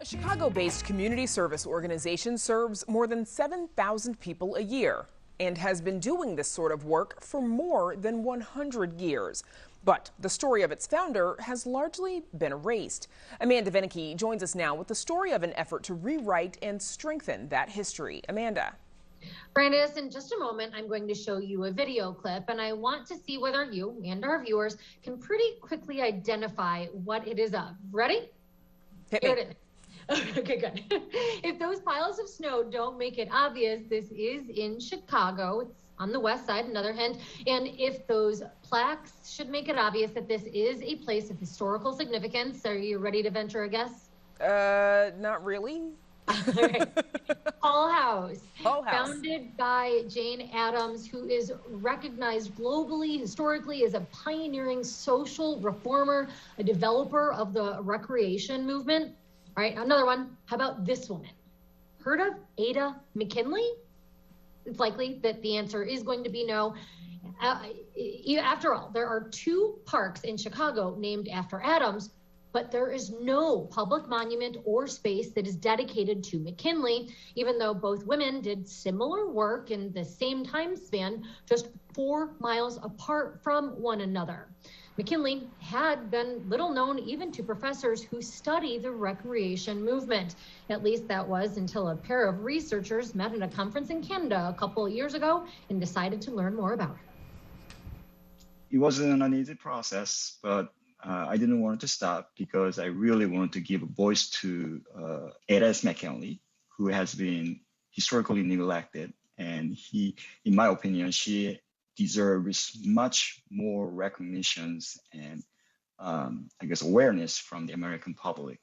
Chicago-based community service organization serves more than 7,000 people a year and has been doing this sort of work for more than 100 years. But the story of its founder has largely been erased. Amanda Venicky joins us now with the story of an effort to rewrite and strengthen that history. Amanda. Brandis, in just a moment, I'm going to show you a video clip, and I want to see whether you and our viewers can pretty quickly identify what it is of. Ready? Hit Here me. it is. Okay, good. If those piles of snow don't make it obvious, this is in Chicago. It's on the west side, another hint. And if those plaques should make it obvious that this is a place of historical significance, are you ready to venture a guess? Not really. All right. Hull House. Hull House. Founded by Jane Addams, who is recognized globally, historically, as a pioneering social reformer, a developer of the recreation movement. All right, another one. How about this woman? Heard of Ada McKinley? It's likely that the answer is going to be no. After all, there are two parks in Chicago named after Addams, but there is no public monument or space that is dedicated to McKinley, even though both women did similar work in the same time span, just 4 miles apart from one another. McKinley had been little known even to professors who study the recreation movement. At least that was until a pair of researchers met at a conference in Canada a couple of years ago and decided to learn more about her. It wasn't an easy process, but I didn't want to stop because I really wanted to give a voice to Ada McKinley, who has been historically neglected. And in my opinion, she deserves much more recognitions and I guess awareness from the American public.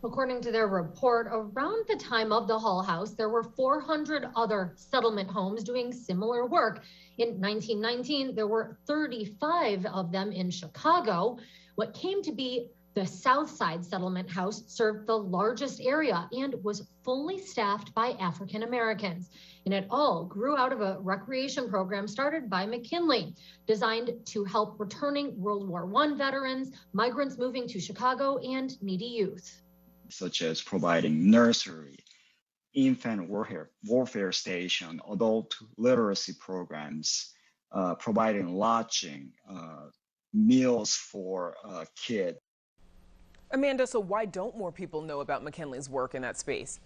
According to their report, around the time of the Hull House, there were 400 other settlement homes doing similar work. In 1919, there were 35 of them in Chicago. What came to be the South Side Settlement House served the largest area and was fully staffed by African Americans. And it all grew out of a recreation program started by McKinley, designed to help returning World War I veterans, migrants moving to Chicago, and needy youth. Such as providing nursery, infant warfare station, adult literacy programs, providing lodging, meals for kids. Amanda, so why don't more people know about McKinley's work in that space?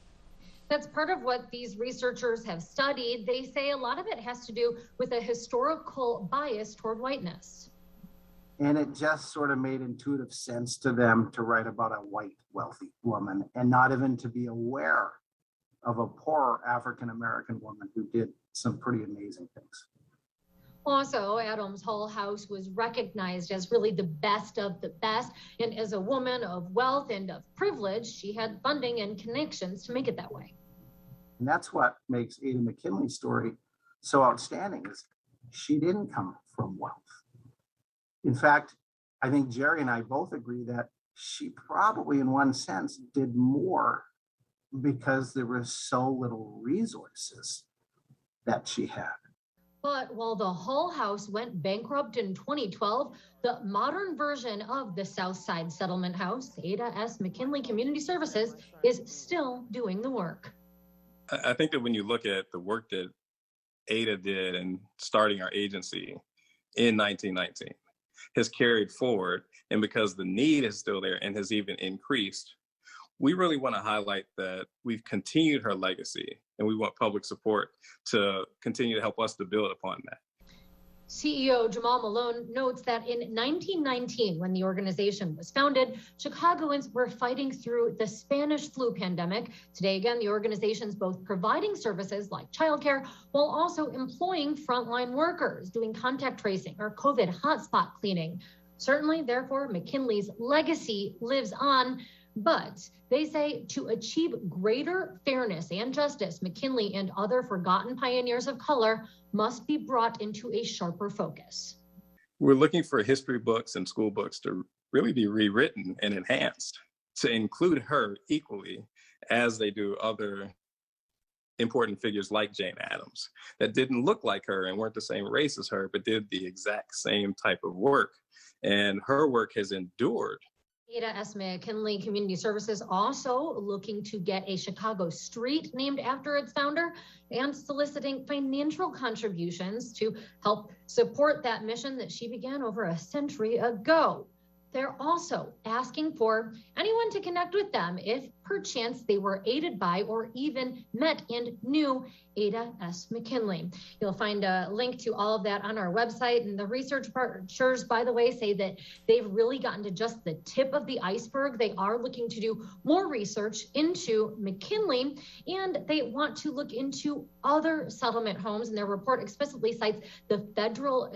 That's part of what these researchers have studied. They say a lot of it has to do with a historical bias toward whiteness. And it just sort of made intuitive sense to them to write about a white, wealthy woman and not even to be aware of a poor African-American woman who did some pretty amazing things. Also, Addams Hull House was recognized as really the best of the best. And as a woman of wealth and of privilege, she had funding and connections to make it that way. And that's what makes Ada McKinley's story so outstanding, is she didn't come from wealth. In fact, I think Jerry and I both agree that she probably, in one sense, did more because there were so little resources that she had. But while the Hull House went bankrupt in 2012, the modern version of the South Side Settlement House, Ada S. McKinley Community Services, is still doing the work. I think that when you look at the work that Ada did in starting our agency in 1919, has carried forward, and because the need is still there and has even increased, we really want to highlight that we've continued her legacy, and we want public support to continue to help us to build upon that. CEO Jamal Malone notes that in 1919, when the organization was founded, Chicagoans were fighting through the Spanish flu pandemic. Today, again, the organization's both providing services like childcare while also employing frontline workers, doing contact tracing or COVID hotspot cleaning. Certainly, therefore, McKinley's legacy lives on. But they say to achieve greater fairness and justice, McKinley and other forgotten pioneers of color must be brought into a sharper focus. We're looking for history books and school books to really be rewritten and enhanced to include her equally as they do other important figures like Jane Addams that didn't look like her and weren't the same race as her, but did the exact same type of work. And her work has endured Ada S. McKinley Community Services also looking to get a Chicago street named after its founder and soliciting financial contributions to help support that mission that she began over a century ago. They're also asking for anyone to connect with them if perchance they were aided by or even met and knew Ada S. McKinley. You'll find a link to all of that on our website. And the researchers, by the way, say that they've really gotten to just the tip of the iceberg. They are looking to do more research into McKinley, and they want to look into other settlement homes. And their report explicitly cites the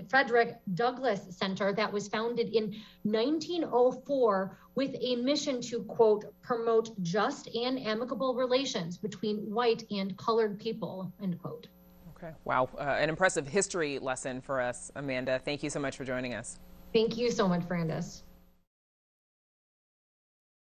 Frederick Douglass Center that was founded in 1904 with a mission to, quote, promote just and amicable relations between white and colored people, end quote. Okay, wow, an impressive history lesson for us, Amanda. Thank you so much for joining us. Thank you so much, Brandis.